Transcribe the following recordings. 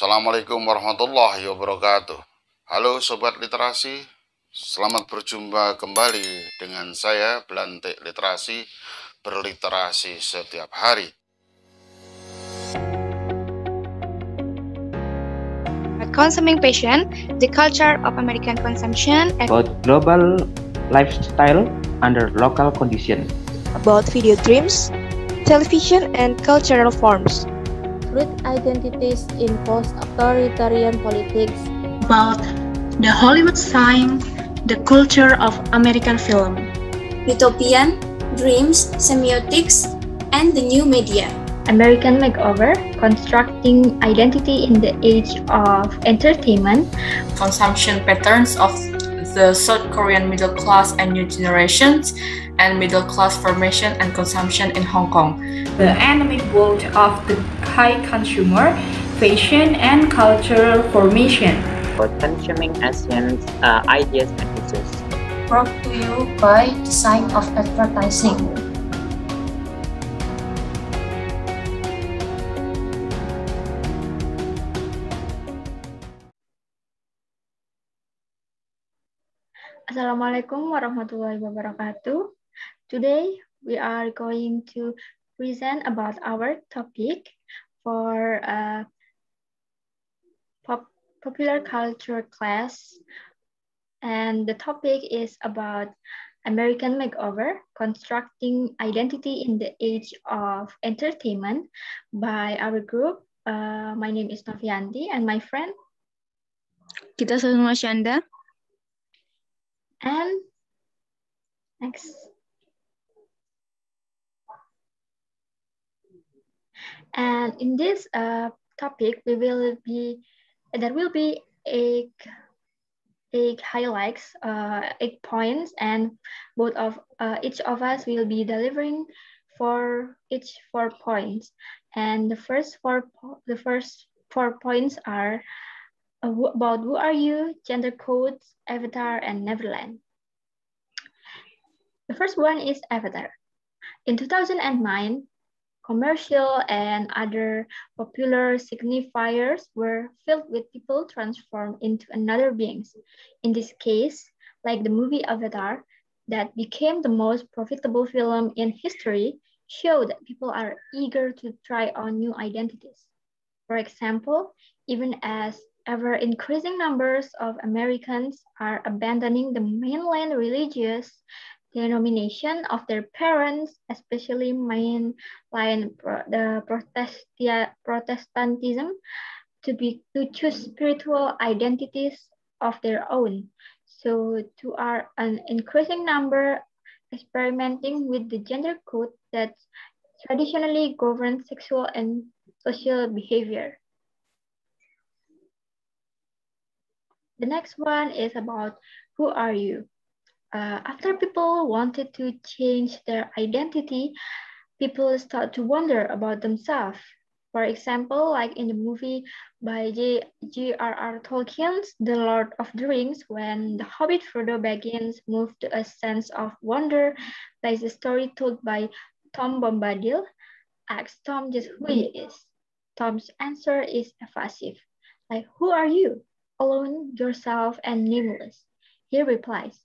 Assalamualaikum warahmatullahi wabarakatuh. Halo Sobat Literasi, selamat berjumpa kembali dengan saya, Blantik Literasi, berliterasi setiap hari. Consuming passion, the culture of American consumption, about global lifestyle under local conditions, about video dreams, television and cultural forms, root identities in post-authoritarian politics, about the Hollywood sign, the culture of American film, utopian, dreams, semiotics, and the new media. American Makeover, constructing identity in the age of entertainment, consumption patterns of the South Korean middle class and new generations, and middle class formation and consumption in Hong Kong. The endemic world of the high consumer, fashion and cultural formation. For consuming Asian ideas and issues. Brought to you by Design of Advertising. Assalamualaikum warahmatullahi wabarakatuh. Today we are going to present about our topic for popular culture class, and the topic is about American Makeover, constructing identity in the age of entertainment by our group. My name is Novianti and my friend Kita semua Shanda. And next. And in this topic, there will be eight highlights, 8 points, and each of us will be delivering for each 4 points. And the first four points are about who are you, gender codes, Avatar, and Neverland. The first one is Avatar. In 2009, commercial and other popular signifiers were filled with people transformed into another beings. In this case, like the movie Avatar, that became the most profitable film in history, showed that people are eager to try on new identities. For example, even as ever-increasing numbers of Americans are abandoning the mainland religious denomination of their parents, especially mainline Protestantism, to choose spiritual identities of their own. So to an increasing number experimenting with the gender code that traditionally governs sexual and social behavior. The next one is about who are you? After people wanted to change their identity, people start to wonder about themselves. For example, like in the movie by J.R.R. Tolkien's The Lord of the Rings, when the Hobbit Frodo Baggins moved to a sense of wonder by the story told by Tom Bombadil, asks Tom just who he is. Tom's answer is evasive, like, who are you? Alone, yourself, and nameless. He replies,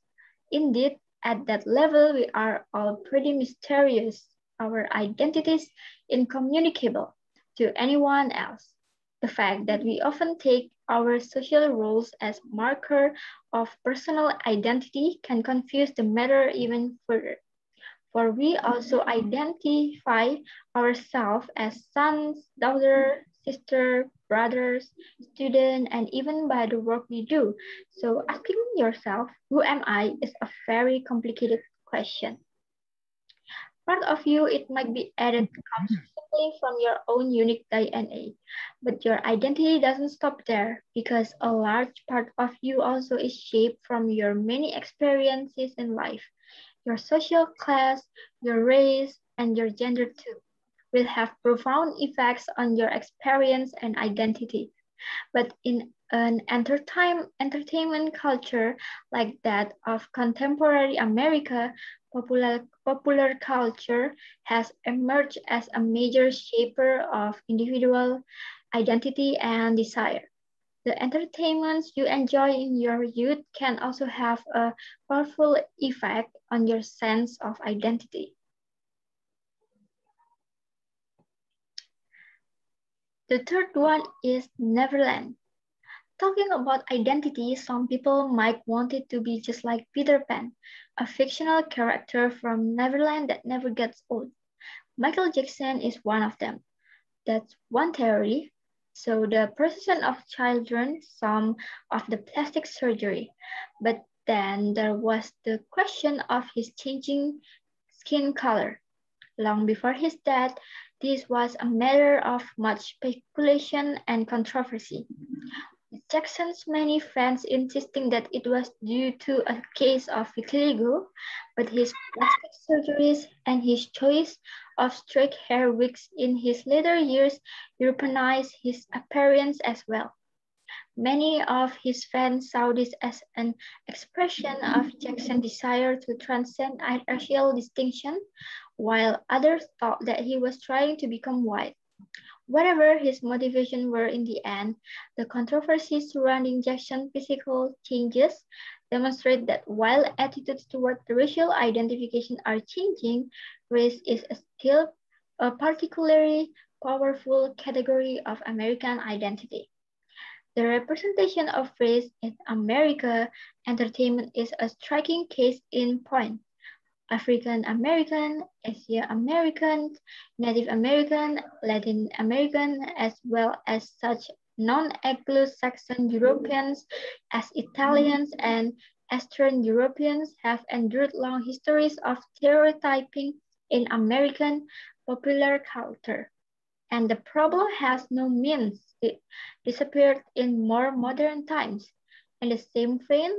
indeed, at that level, we are all pretty mysterious, our identities incommunicable to anyone else. The fact that we often take our social roles as marker of personal identity can confuse the matter even further. For we also identify ourselves as sons, daughters, sister, brothers, student, and even by the work we do. So asking yourself, who am I, is a very complicated question. Part of you, it might be added, comes simply from your own unique DNA, but your identity doesn't stop there because a large part of you also is shaped from your many experiences in life. Your social class, your race, and your gender too will have profound effects on your experience and identity. But in an entertainment culture like that of contemporary America, popular culture has emerged as a major shaper of individual identity, and desire. The entertainments you enjoy in your youth can also have a powerful effect on your sense of identity. The third one is Neverland. Talking about identity, some people might want it to be just like Peter Pan, a fictional character from Neverland that never gets old. Michael Jackson is one of them. That's one theory. So the procession of children, some of the plastic surgery. But then there was the question of his changing skin color. Long before his death, this was a matter of much speculation and controversy. Jackson's many fans insisting that it was due to a case of vitiligo, but his plastic surgeries and his choice of straight hair wigs in his later years Europeanized his appearance as well. Many of his fans saw this as an expression of Jackson's desire to transcend racial distinction, while others thought that he was trying to become white. Whatever his motivation were in the end, the controversy surrounding Jackson's physical changes demonstrate that while attitudes toward racial identification are changing, race is still a particularly powerful category of American identity. The representation of race in American entertainment is a striking case in point. African American, Asian Americans, Native American, Latin American, as well as such non-Anglo-Saxon Europeans as Italians and Eastern Europeans have endured long histories of stereotyping in American popular culture. And the problem has no means disappeared in more modern times. In the same vein,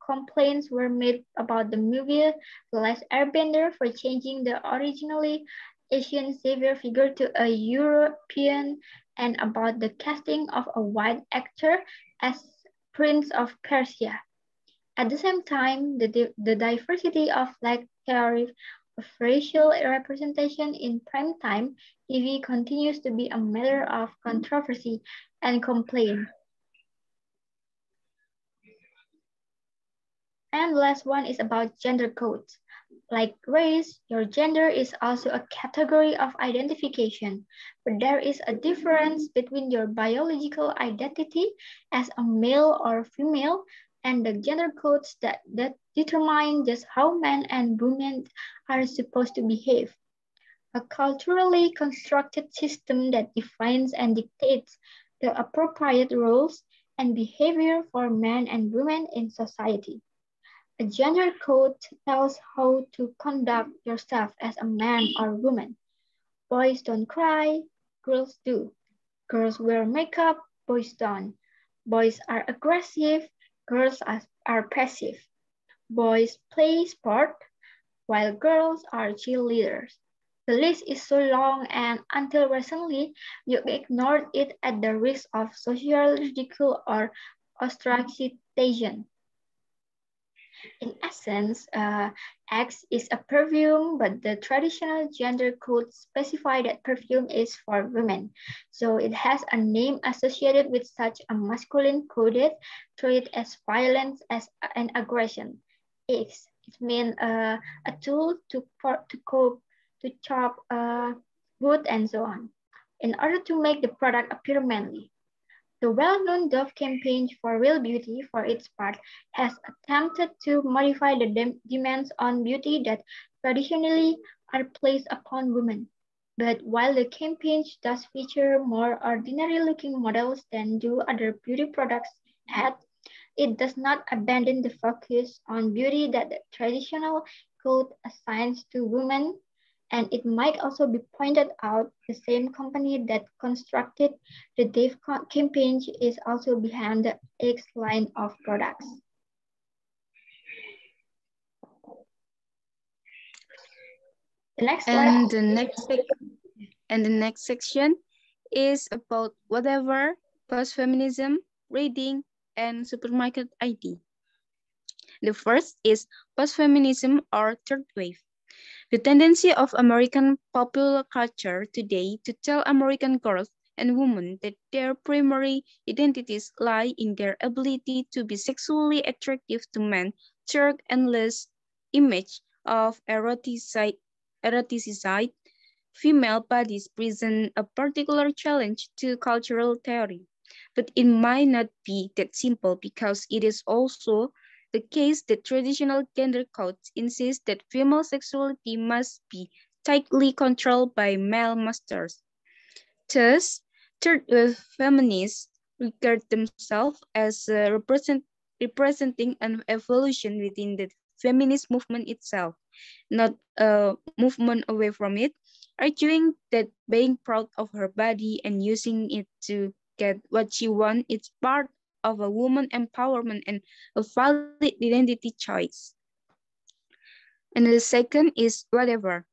complaints were made about the movie The Last Airbender for changing the originally Asian savior figure to a European and about the casting of a white actor as Prince of Persia. At the same time, the diversity of lack theory of racial representation in primetime TV continues to be a matter of controversy and complaint. And the last one is about gender codes. Like race, your gender is also a category of identification, but there is a difference between your biological identity as a male or female and the gender codes that determine just how men and women are supposed to behave. A culturally constructed system that defines and dictates the appropriate roles and behavior for men and women in society. A gender code tells how to conduct yourself as a man or woman. Boys don't cry, girls do. Girls wear makeup, boys don't. Boys are aggressive, girls are passive. Boys play sport, while girls are cheerleaders. The list is so long and until recently, you ignored it at the risk of social ridicule or ostracization. In essence, X is a perfume, but the traditional gender code specify that perfume is for women. So it has a name associated with such a masculine coded trait as violence and aggression. X, it means a tool to cope, to chop wood and so on, in order to make the product appear manly. The well-known Dove campaign for real beauty, for its part, has attempted to modify the demands on beauty that traditionally are placed upon women. But while the campaign does feature more ordinary-looking models than do other beauty products ads, it does not abandon the focus on beauty that the traditional code assigns to women. And it might also be pointed out the same company that constructed the Dove campaign is also behind the X line of products. The next slide. The next section is about whatever, post-feminism, reading, and supermarket ID. The first is post-feminism or third wave. The tendency of American popular culture today to tell American girls and women that their primary identities lie in their ability to be sexually attractive to men through endless image of eroticized female bodies present a particular challenge to cultural theory. But it might not be that simple because it is also the case that traditional gender codes insist that female sexuality must be tightly controlled by male masters. Thus, third wave feminists regard themselves as representing an evolution within the feminist movement itself, not a movement away from it, arguing that being proud of her body and using it to get what she wants is part of a woman empowerment and a valid identity choice. And the second is whatever.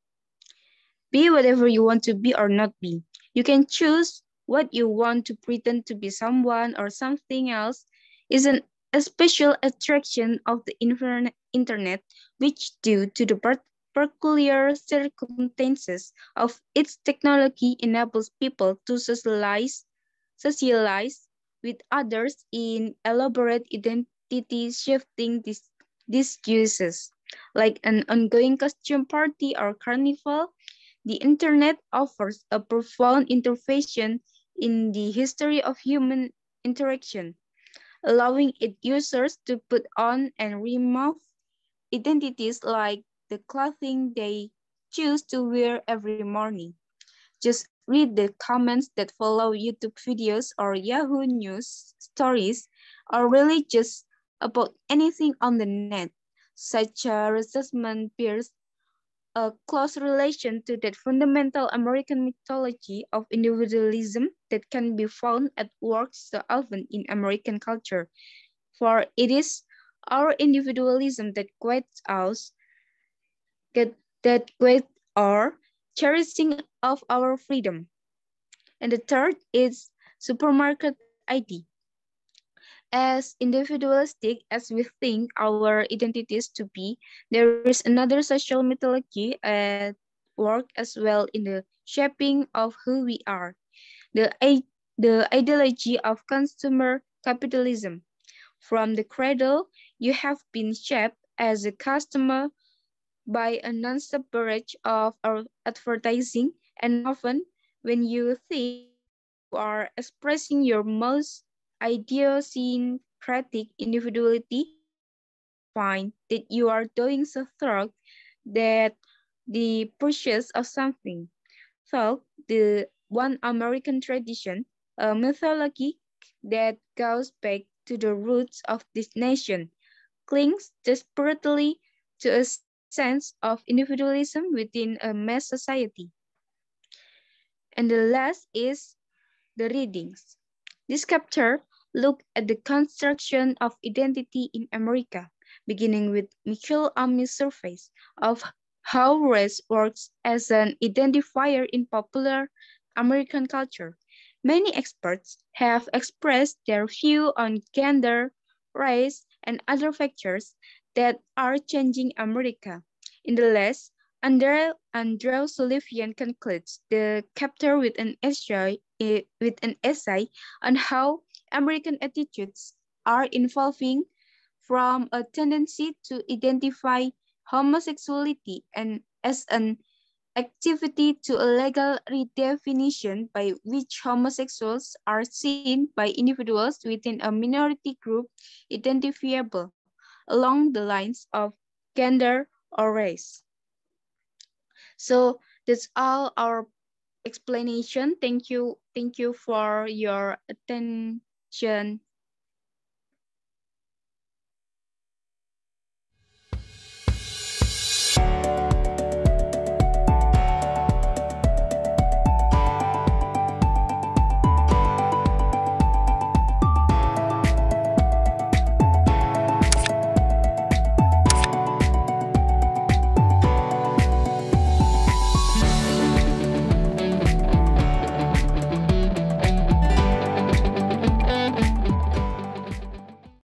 Be whatever you want to be or not be. You can choose what you want to pretend to be someone or something else is a special attraction of the internet, which due to the peculiar circumstances of its technology enables people to socialize with others in elaborate identity shifting disguises. Like an ongoing costume party or carnival, the internet offers a profound intervention in the history of human interaction, allowing its users to put on and remove identities like the clothing they choose to wear every morning. Just read the comments that follow YouTube videos or Yahoo News stories, or really just about anything on the net, such as resentment bears a close relation to that fundamental American mythology of individualism that can be found at work so often in American culture. For it is our individualism that guides us, that guides our cherishing of our freedom. And the third is supermarket ID. As individualistic as we think our identities to be, there is another social mythology at work as well in the shaping of who we are. The ideology of consumer capitalism. From the cradle, you have been shaped as a customer by a non-stop barrage of our advertising, and often when you think you are expressing your most idiosyncratic individuality, you find that you are doing so through that the purchase of something. So the one American tradition, a mythology that goes back to the roots of this nation, clings desperately to a sense of individualism within a mass society. And the last is the readings. This chapter looked at the construction of identity in America, beginning with Michael Amy's surveys of how race works as an identifier in popular American culture. Many experts have expressed their view on gender, race, and other factors that are changing America. In the last, Andrew Sullivan concludes the chapter with an essay on how American attitudes are evolving from a tendency to identify homosexuality and as an activity to a legal redefinition by which homosexuals are seen by individuals within a minority group identifiable along the lines of gender or race. So that's all our explanation. Thank you for your attention.